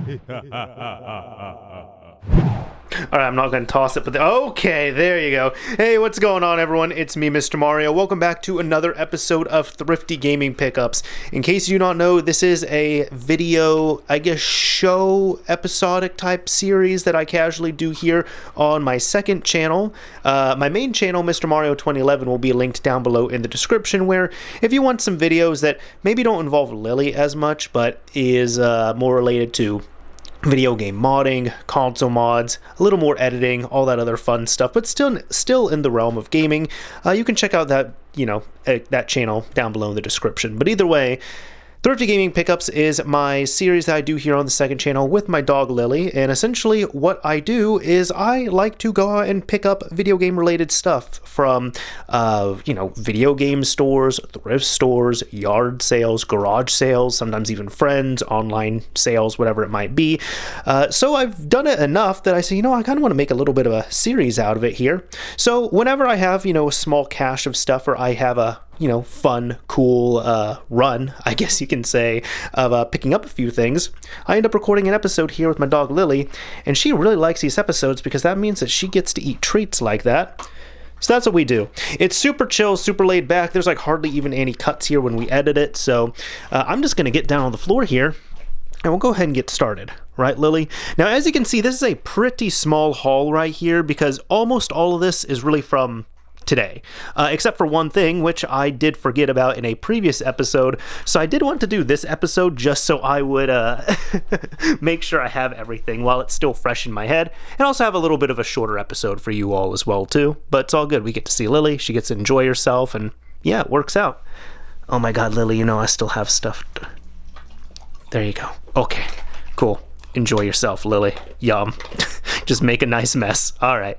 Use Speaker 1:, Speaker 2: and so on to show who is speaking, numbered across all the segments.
Speaker 1: Alright, I'm not going to toss it, but okay, there you go. Hey, what's going on, everyone? It's me, Mr. Mario. Welcome back to another episode of Thrifty Gaming Pickups. In case you do not know, this is a video, I guess, show episodic type series that I casually do here on my second channel. My main channel, Mr. Mario 2011, will be linked down below in the description, where if you want some videos that maybe don't involve Lily as much, but is more related to video game modding, console mods, a little more editing, all that other fun stuff, but still in the realm of gaming, you can check out that, that channel down below in the description. But either way, Thrifty Gaming Pickups is my series that I do here on the second channel with my dog Lily, and essentially what I do is I like to go out and pick up video game related stuff from, video game stores, thrift stores, yard sales, garage sales, sometimes even friends, online sales, whatever it might be. So I've done it enough that I say, I kind of want to make a little bit of a series out of it here. So whenever I have, a small cache of stuff, or I have a fun, cool run, I guess you can say, of picking up a few things, I end up recording an episode here with my dog Lily, and she really likes these episodes because that means that she gets to eat treats like that. So that's what we do. It's super chill, super laid back. There's like hardly even any cuts here when we edit it, so I'm just going to get down on the floor here, and we'll go ahead and get started. Right, Lily? Now, as you can see, this is a pretty small haul right here because almost all of this is really from today, except for one thing, which I did forget about in a previous episode. So I did want to do this episode just so I would make sure I have everything while it's still fresh in my head, and also have a little bit of a shorter episode for you all as well too. But it's all good. We get to see Lily. She gets to enjoy herself, and yeah, it works out. Oh my god, Lily, I still have stuff. There you go. Okay, cool. Enjoy yourself, Lily. Yum. Just make a nice mess. All right.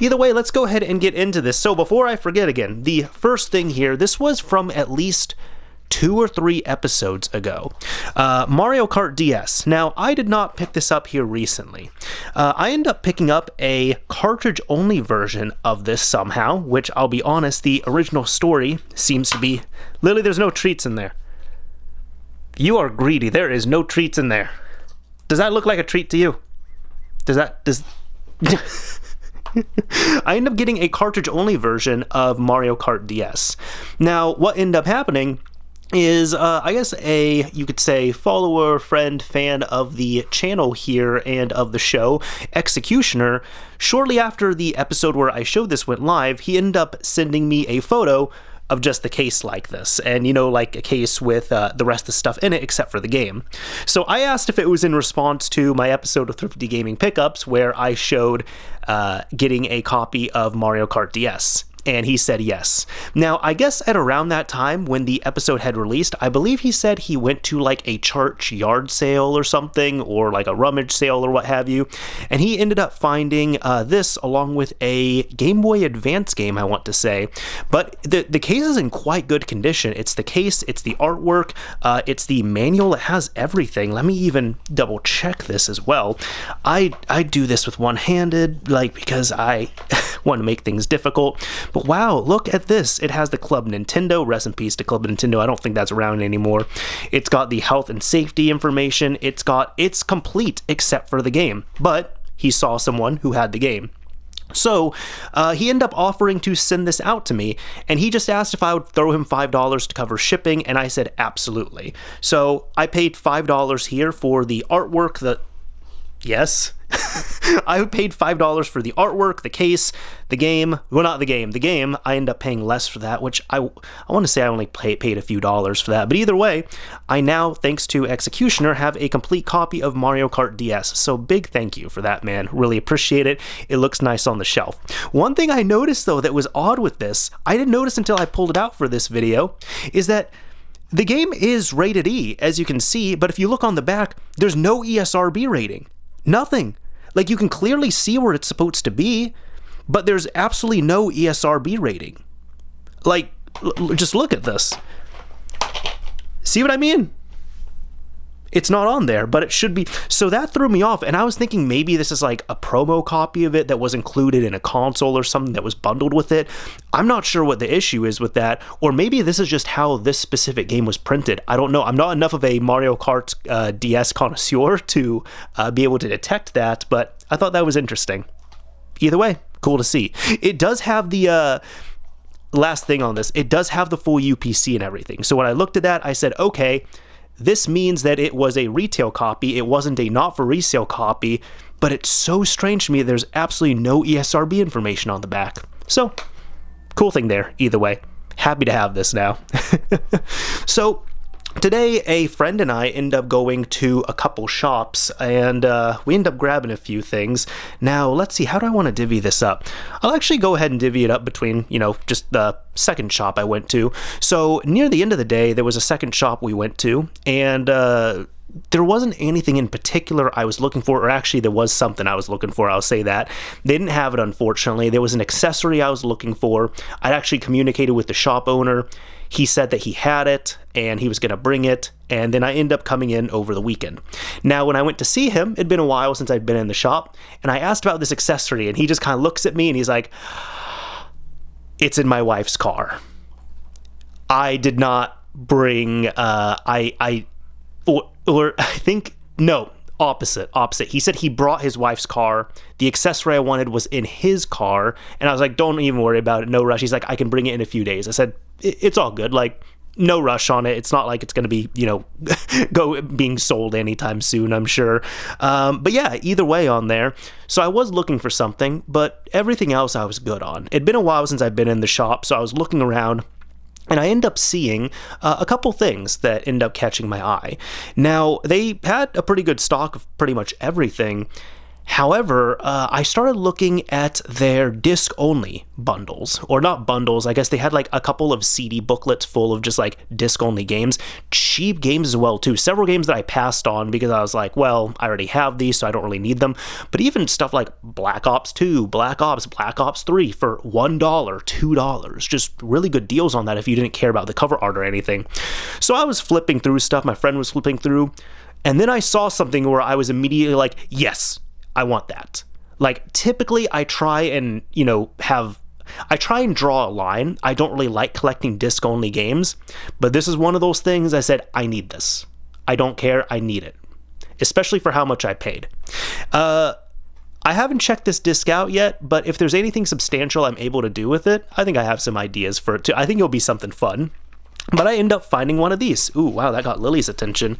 Speaker 1: Either way, let's go ahead and get into this. So before I forget again, the first thing here, this was from at least 2 or 3 episodes ago. Mario Kart DS. Now, I did not pick this up here recently. I ended up picking up a cartridge-only version of this somehow, which I'll be honest, the original story seems to be... Lily, there's no treats in there. You are greedy. There is no treats in there. Does that look like a treat to you? Does... I ended up getting a cartridge-only version of Mario Kart DS. Now, what ended up happening is, I guess you could say, follower, friend, fan of the channel here and of the show, Executioner, shortly after the episode where I showed this went live, he ended up sending me a photo of just the case like this, and like a case with the rest of the stuff in it except for the game. So I asked if it was in response to my episode of Thrifty Gaming Pickups where I showed getting a copy of Mario Kart DS. And he said yes. Now, I guess at around that time when the episode had released, I believe he said he went to like a church yard sale or something, or like a rummage sale or what have you, and he ended up finding this along with a Game Boy Advance game, I want to say. But the case is in quite good condition. It's the case, it's the artwork, it's the manual, it has everything. Let me even double check this as well. I do this with one-handed, because I want to make things difficult. But wow, look at this. It has the Club Nintendo. Rest in peace to Club Nintendo. I don't think that's around anymore. It's got the health and safety information. It's complete except for the game. But he saw someone who had the game. So he ended up offering to send this out to me, and he just asked if I would throw him $5 to cover shipping, and I said absolutely. So I paid $5 here for the artwork, yes. I paid $5 for the artwork, the case, the game. Well, not the game. The game, I ended up paying less for that, which I want to say I only paid a few dollars for that. But either way, I now, thanks to Executioner, have a complete copy of Mario Kart DS. So big thank you for that, man. Really appreciate it. It looks nice on the shelf. One thing I noticed, though, that was odd with this, I didn't notice until I pulled it out for this video, is that the game is rated E, as you can see, but if you look on the back, there's no ESRB rating. Nothing. You can clearly see where it's supposed to be, but there's absolutely no ESRB rating. Just look at this. See what I mean? it's not on there, but it should be. So that threw me off, and I was thinking maybe this is like a promo copy of it that was included in a console or something that was bundled with it. I'm not sure what the issue is with that, or maybe this is just how this specific game was printed. I don't know. I'm not enough of a Mario Kart DS connoisseur to be able to detect that, but I thought that was interesting. Either way, cool to see. It does have the last thing on this, it does have the full UPC and everything. So when I looked at that, I said, okay, this means that it was a retail copy. It wasn't a not for resale copy, but it's so strange to me. There's absolutely no ESRB information on the back. So cool thing there. Either way, happy to have this now. So today, a friend and I end up going to a couple shops, and we end up grabbing a few things. Now, let's see, how do I want to divvy this up? I'll actually go ahead and divvy it up between, just the second shop I went to. So near the end of the day, there was a second shop we went to, and there wasn't anything in particular I was looking for, or actually there was something I was looking for, I'll say that. They didn't have it, unfortunately. There was an accessory I was looking for. I'd actually communicated with the shop owner. He said that he had it and he was going to bring it, and then I ended up coming in over the weekend. Now, when I went to see him, it'd been a while since I'd been in the shop, and I asked about this accessory, and he just kind of looks at me and he's like, it's in my wife's car. I did not bring, I think, no, opposite. He said he brought his wife's car. The accessory I wanted was in his car, and I was like, don't even worry about it, no rush. He's like, I can bring it in a few days. I said, it's all good, like, no rush on it. It's not like it's going to be, being sold anytime soon, I'm sure. But yeah, either way on there. So I was looking for something, but everything else I was good on. It'd been a while since I'd been in the shop, so I was looking around, and I end up seeing a couple things that end up catching my eye. Now, they had a pretty good stock of pretty much everything. However, I started looking at their disc-only bundles, or not bundles. I guess they had like a couple of CD booklets full of just like disc-only games, cheap games as well too. Several games that I passed on because I was like, well, I already have these, so I don't really need them. But even stuff like Black Ops 2, Black Ops 3 for $1, $2, just really good deals on that if you didn't care about the cover art or anything. So I was flipping through stuff, my friend was flipping through, and then I saw something where I was immediately like, yes, I want that. Like, typically I try and, draw a line. I don't really like collecting disc-only games, but this is one of those things I said, I need this. I don't care, I need it. Especially for how much I paid. I haven't checked this disc out yet, but if there's anything substantial I'm able to do with it, I think I have some ideas for it too. I think it'll be something fun. But I end up finding one of these. Ooh, wow, that got Lily's attention.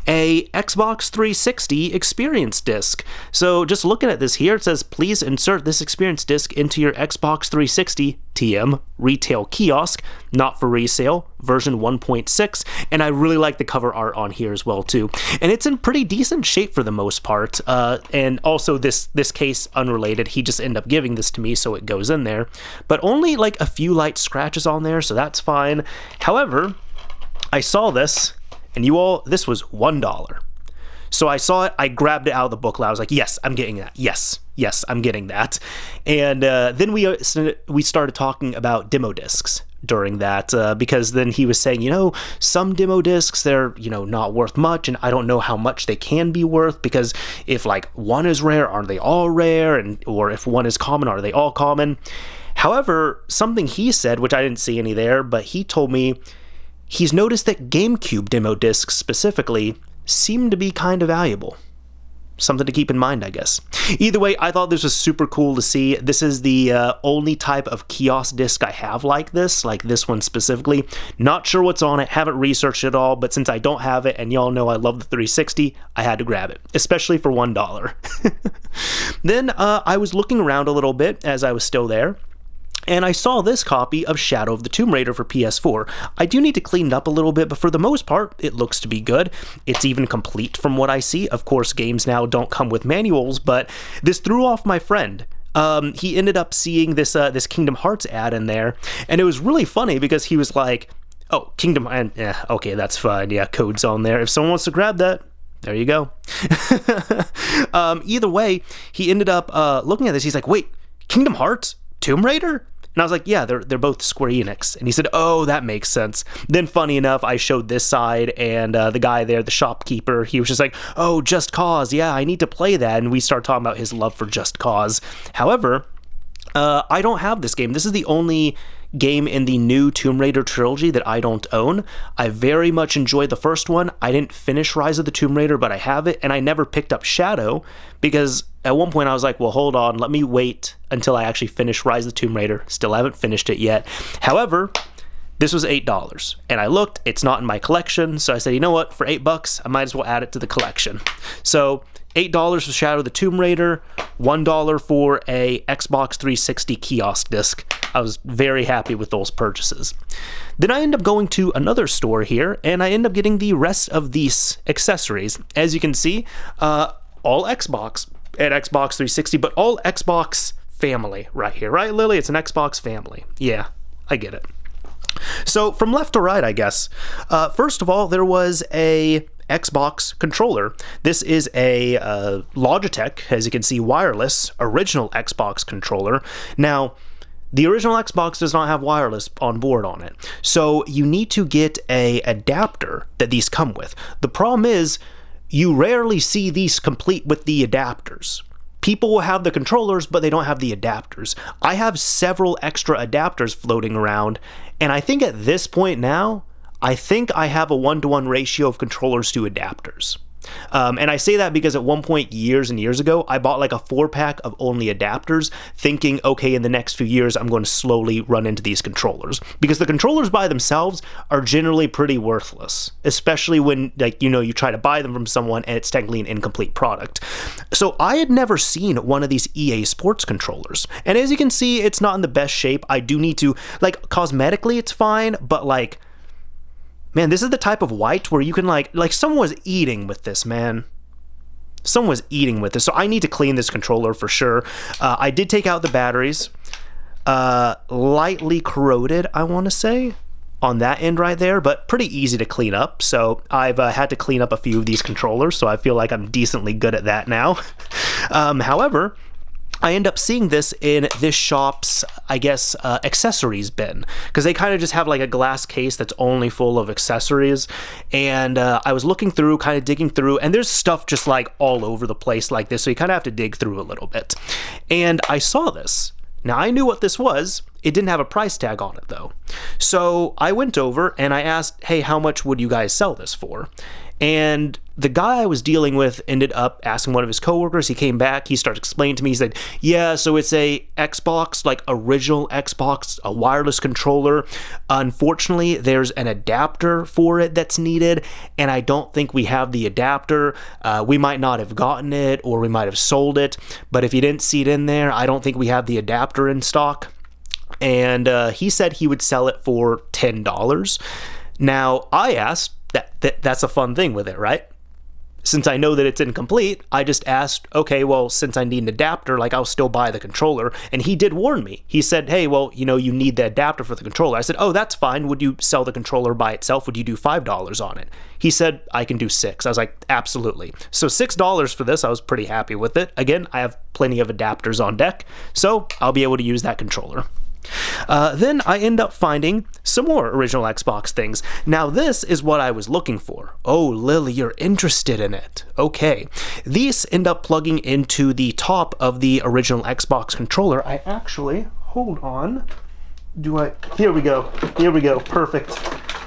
Speaker 1: A Xbox 360 experience disc. So just looking at this here, it says, please insert this experience disc into your Xbox 360 TM retail kiosk, not for resale, version 1.6. And I really like the cover art on here as well too. And it's in pretty decent shape for the most part. And also this case, unrelated, he just ended up giving this to me, so it goes in there. But only like a few light scratches on there, so that's fine. However, I saw this, and this was $1. So I saw it, I grabbed it out of the booklet. I was like, yes, I'm getting that. Yes, I'm getting that. And then we started talking about demo discs during that, because then he was saying, some demo discs, they're, not worth much, and I don't know how much they can be worth, because if like one is rare, are they all rare? Or if one is common, are they all common? However, something he said, which I didn't see any there, but he told me he's noticed that GameCube demo discs specifically seem to be kind of valuable. Something to keep in mind, I guess. Either way, I thought this was super cool to see. This is the only type of kiosk disc I have like this one specifically. Not sure what's on it, haven't researched it all, but since I don't have it, and y'all know I love the 360, I had to grab it, especially for $1. Then I was looking around a little bit as I was still there, and I saw this copy of Shadow of the Tomb Raider for PS4. I do need to clean it up a little bit, but for the most part, it looks to be good. It's even complete from what I see. Of course, games now don't come with manuals, but this threw off my friend. He ended up seeing this Kingdom Hearts ad in there, and it was really funny because he was like, oh, Kingdom, and yeah, okay, that's fine. Yeah, code's on there. If someone wants to grab that, there you go. Either way, he ended up looking at this. He's like, wait, Kingdom Hearts? Tomb Raider? And I was like, yeah, they're both Square Enix. And he said, oh, that makes sense. Then funny enough, I showed this side, and the guy there, the shopkeeper, he was just like, oh, Just Cause, yeah, I need to play that. And we start talking about his love for Just Cause. However, I don't have this game. This is the only game in the new Tomb Raider trilogy that I don't own. I very much enjoyed the first one. I didn't finish Rise of the Tomb Raider, but I have it, and I never picked up Shadow because at one point I was like, well, hold on, let me wait until I actually finish Rise of the Tomb Raider. Still haven't finished it yet. However, this was $8, and I looked, it's not in my collection, so I said, you know what, for $8, I might as well add it to the collection. So $8 for Shadow of the Tomb Raider, $1 for a Xbox 360 Kiosk disc. I was very happy with those purchases. Then I end up going to another store here, and I end up getting the rest of these accessories. As you can see, all Xbox and Xbox 360, but all Xbox family right here, right, Lily? It's an Xbox family. Yeah, I get it. So from left to right, I guess. First of all, there was a Xbox controller. This is a Logitech, as you can see, wireless, original Xbox controller. Now, the original Xbox does not have wireless on board on it, so you need to get a adapter that these come with. The problem is, you rarely see these complete with the adapters. People will have the controllers, but they don't have the adapters. I have several extra adapters floating around, and I think at this point now, I think I have a 1-to-1 ratio of controllers to adapters. And I say that because at one point, years and years ago, I bought like a 4-pack of only adapters, thinking, okay, in the next few years, I'm going to slowly run into these controllers. Because the controllers by themselves are generally pretty worthless, especially when, like, you know, you try to buy them from someone and it's technically an incomplete product. So I had never seen one of these EA Sports controllers. And as you can see, it's not in the best shape. I do need to, like, cosmetically, it's fine, but like, man, this is the type of white where you can like someone was eating with this, man. Someone was eating with this. So I need to clean this controller for sure. I did take out the batteries. Lightly corroded, I want to say, on that end right there, but pretty easy to clean up. So I've had to clean up a few of these controllers, so I feel like I'm decently good at that now. However, I end up seeing this in this shop's, I guess, accessories bin, because they kind of just have like a glass case that's only full of accessories. And I was looking through, kind of digging through, and there's stuff just like all over the place like this, so you kind of have to dig through a little bit. And I saw this. Now, I knew what this was. It didn't have a price tag on it, though. So I went over and I asked, hey, how much would you guys sell this for? And the guy I was dealing with ended up asking one of his coworkers. He came back. He started explaining to me. He said, yeah, so it's a Xbox, like original Xbox, a wireless controller. Unfortunately, there's an adapter for it that's needed, and I don't think we have the adapter. We might not have gotten it, or we might have sold it, but if you didn't see it in there, I don't think we have the adapter in stock. And he said he would sell it for $10. Now, I asked, that's a fun thing with it, right? Since I know that it's incomplete, I just asked, okay, well, since I need an adapter, like, I'll still buy the controller. And he did warn me. He said, hey, well, you know, you need the adapter for the controller. I said, oh, that's fine. Would you sell the controller by itself? Would you do $5 on it? He said, I can do $6. I was like, absolutely. So $6 for this, I was pretty happy with it. Again, I have plenty of adapters on deck, so I'll be able to use that controller. Then I end up finding some more original Xbox things. Now this is what I was looking for. Oh, Lily, you're interested in it. Okay. These end up plugging into the top of the original Xbox controller. I actually, hold on. Here we go. Here we go. Perfect.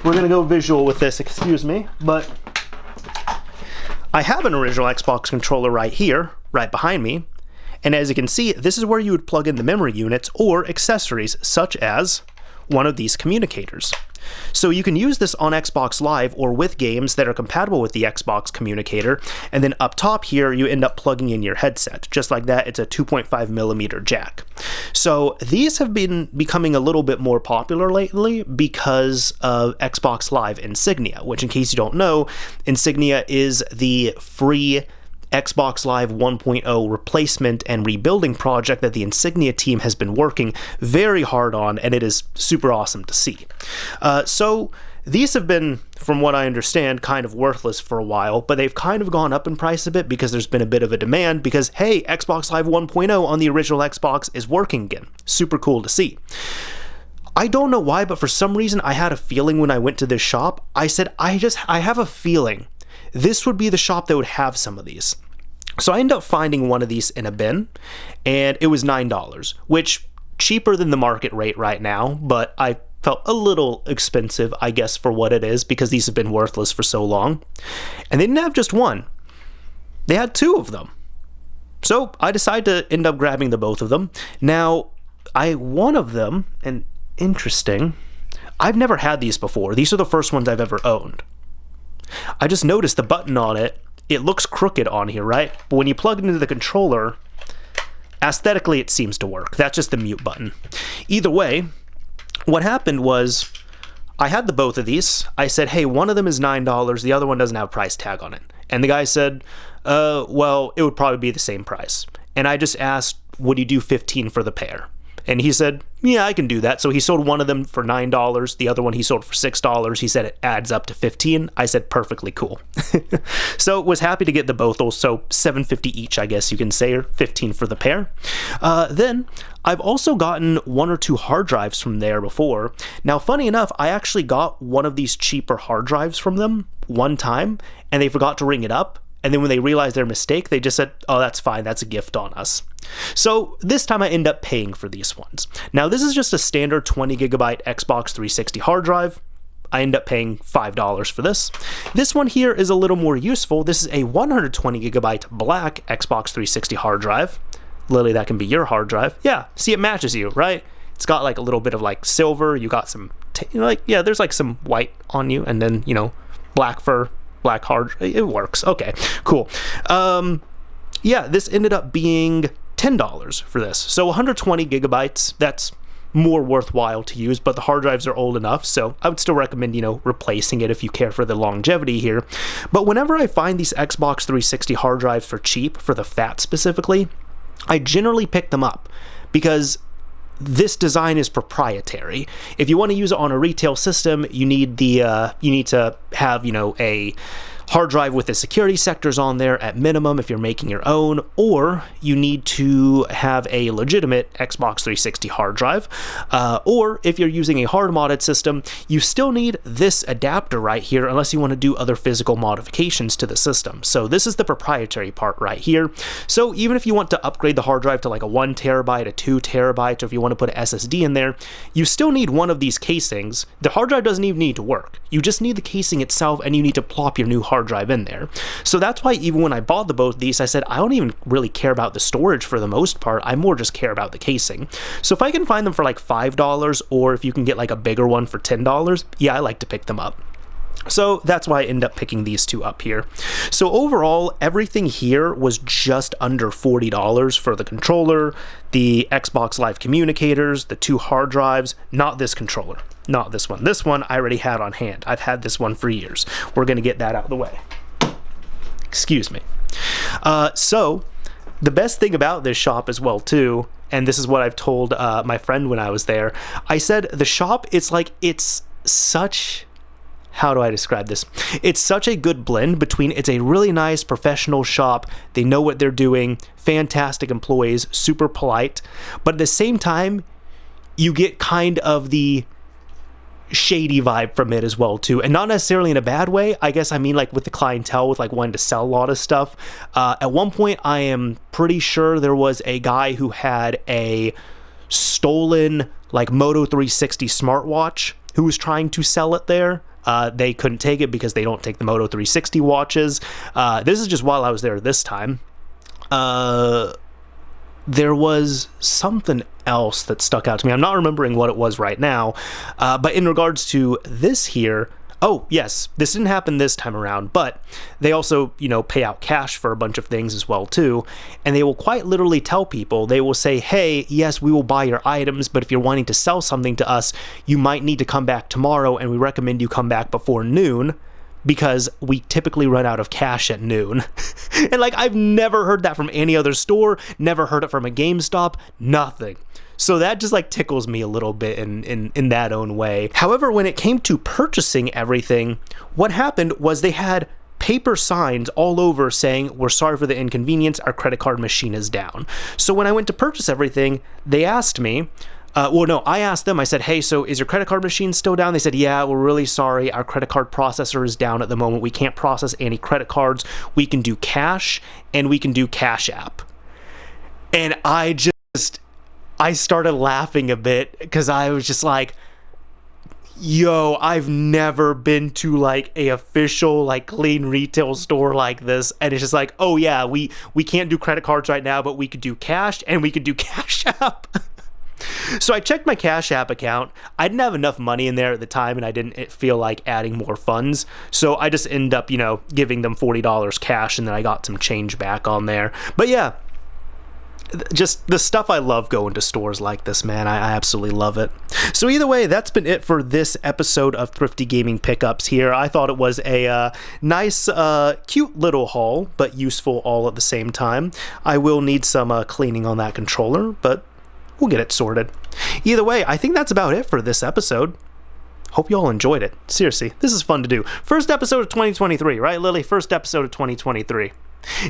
Speaker 1: We're gonna go visual with this, excuse me. But I have an original Xbox controller right here, right behind me. And as you can see, this is where you would plug in the memory units or accessories, such as one of these communicators. So you can use this on Xbox Live or with games that are compatible with the Xbox communicator, and then up top here, you end up plugging in your headset. Just like that, it's a 2.5mm jack. So these have been becoming a little bit more popular lately because of Xbox Live Insignia, which, in case you don't know, Insignia is the free Xbox Live 1.0 replacement and rebuilding project that the Insignia team has been working very hard on, and it is super awesome to see. So these have been, from what I understand, kind of worthless for a while, but they've kind of gone up in price a bit because there's been a bit of a demand because, hey, Xbox Live 1.0 on the original Xbox is working again. Super cool to see. I don't know why, but for some reason I had a feeling when I went to this shop. I said, I have a feeling this would be the shop that would have some of these. So I ended up finding one of these in a bin, and it was $9, which cheaper than the market rate right now, but I felt a little expensive, I guess, for what it is, because these have been worthless for so long. And they didn't have just one. They had two of them. So I decided to end up grabbing the both of them. Now, one of them, and interesting, I've never had these before. These are the first ones I've ever owned. I just noticed the button on it. It looks crooked on here, right? But when you plug it into the controller, aesthetically it seems to work. That's just the mute button. Either way, what happened was I had the both of these. I said, hey, one of them is $9. The other one doesn't have a price tag on it. And the guy said, well, it would probably be the same price. And I just asked, would you do $15 for the pair? And he said, yeah, I can do that. So he sold one of them for $9. The other one he sold for $6. He said it adds up to $15. I said, perfectly cool. So was happy to get the both. So $7.50 each, I guess you can say, or $15 for the pair. Then I've also gotten one or two hard drives from there before. Now, funny enough, I actually got one of these cheaper hard drives from them one time, and they forgot to ring it up. And then when they realized their mistake, they just said, oh, that's fine. That's a gift on us. So this time I end up paying for these ones. Now, this is just a standard 20 gigabyte Xbox 360 hard drive. I end up paying $5 for this. This one here is a little more useful. This is a 120 gigabyte black Xbox 360 hard drive. Literally, that can be your hard drive. Yeah, see, it matches you, right? It's got like a little bit of like silver. You got some, there's like some white on you, and then, black fur. Black hard, it works. Okay, cool. Yeah, this ended up being $10 for this. So 120 gigabytes, that's more worthwhile to use, but the hard drives are old enough, so I would still recommend, replacing it if you care for the longevity here. But whenever I find these Xbox 360 hard drives for cheap, for the fat specifically, I generally pick them up because this design is proprietary. If you want to use it on a retail system, you need to have, a hard drive with the security sectors on there at minimum if you're making your own, or you need to have a legitimate Xbox 360 hard drive, or if you're using a hard modded system, you still need this adapter right here unless you want to do other physical modifications to the system. So this is the proprietary part right here. So even if you want to upgrade the hard drive to like a 1 terabyte, a 2 terabyte, or if you want to put an SSD in there, you still need one of these casings. The hard drive doesn't even need to work. You just need the casing itself, and you need to plop your new hard drive in there. So that's why even when I bought both these, I said I don't even really care about the storage for the most part. I more just care about the casing. So if I can find them for like $5, or if you can get like a bigger one for $10, yeah, I like to pick them up. So that's why I end up picking these two up here. So overall, everything here was just under $40 for the controller, the Xbox Live communicators, the two hard drives, not this controller, not this one. This one I already had on hand. I've had this one for years. We're going to get that out of the way. Excuse me. So the best thing about this shop as well too, and this is what I've told my friend when I was there, I said the shop, it's such... How do I describe this? It's such a good blend between it's a really nice professional shop, they know what they're doing, fantastic employees, super polite, but at the same time, you get kind of the shady vibe from it as well too, and not necessarily in a bad way. I guess I mean like with the clientele, with like wanting to sell a lot of stuff. At one point, I am pretty sure there was a guy who had a stolen like Moto 360 smartwatch who was trying to sell it there. They couldn't take it because they don't take the Moto 360 watches. This is just while I was there this time. There was something else that stuck out to me. I'm not remembering what it was right now. But in regards to this here, oh, yes, this didn't happen this time around, but they also, pay out cash for a bunch of things as well, too. And they will quite literally tell people, they will say, hey, yes, we will buy your items, but if you're wanting to sell something to us, you might need to come back tomorrow, and we recommend you come back before noon, because we typically run out of cash at noon. And like, I've never heard that from any other store, never heard it from a GameStop, nothing. So that just like tickles me a little bit in that own way. However, when it came to purchasing everything, what happened was they had paper signs all over saying, "We're sorry for the inconvenience, our credit card machine is down." So when I went to purchase everything, they asked me, I asked them, I said, "Hey, so is your credit card machine still down?" They said, "Yeah, we're really sorry. Our credit card processor is down at the moment. We can't process any credit cards. We can do cash and we can do Cash App." And I started laughing a bit because I was just like, yo, I've never been to like a official like clean retail store like this, and it's just like, oh yeah, we can't do credit cards right now, but we could do cash and we could do Cash App. So I checked my Cash App account. I didn't have enough money in there at the time, and I didn't feel like adding more funds. So I just ended up, giving them $40 cash, and then I got some change back on there. But yeah, just the stuff I love going to stores like this, man. I absolutely love it. So either way, that's been it for this episode of Thrifty Gaming Pickups here. I thought it was a nice, cute little haul, but useful all at the same time. I will need some cleaning on that controller, but we'll get it sorted. Either way, I think that's about it for this episode. Hope you all enjoyed it. Seriously, this is fun to do. First episode of 2023, right, Lily? First episode of 2023.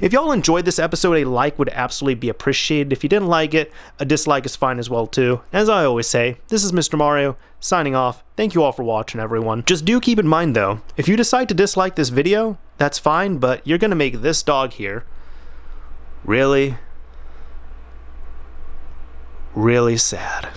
Speaker 1: If y'all enjoyed this episode, a like would absolutely be appreciated. If you didn't like it, a dislike is fine as well too. As I always say, this is Mr. Mario, signing off. Thank you all for watching, everyone. Just do keep in mind though, if you decide to dislike this video, that's fine, but you're gonna make this dog here really, really sad.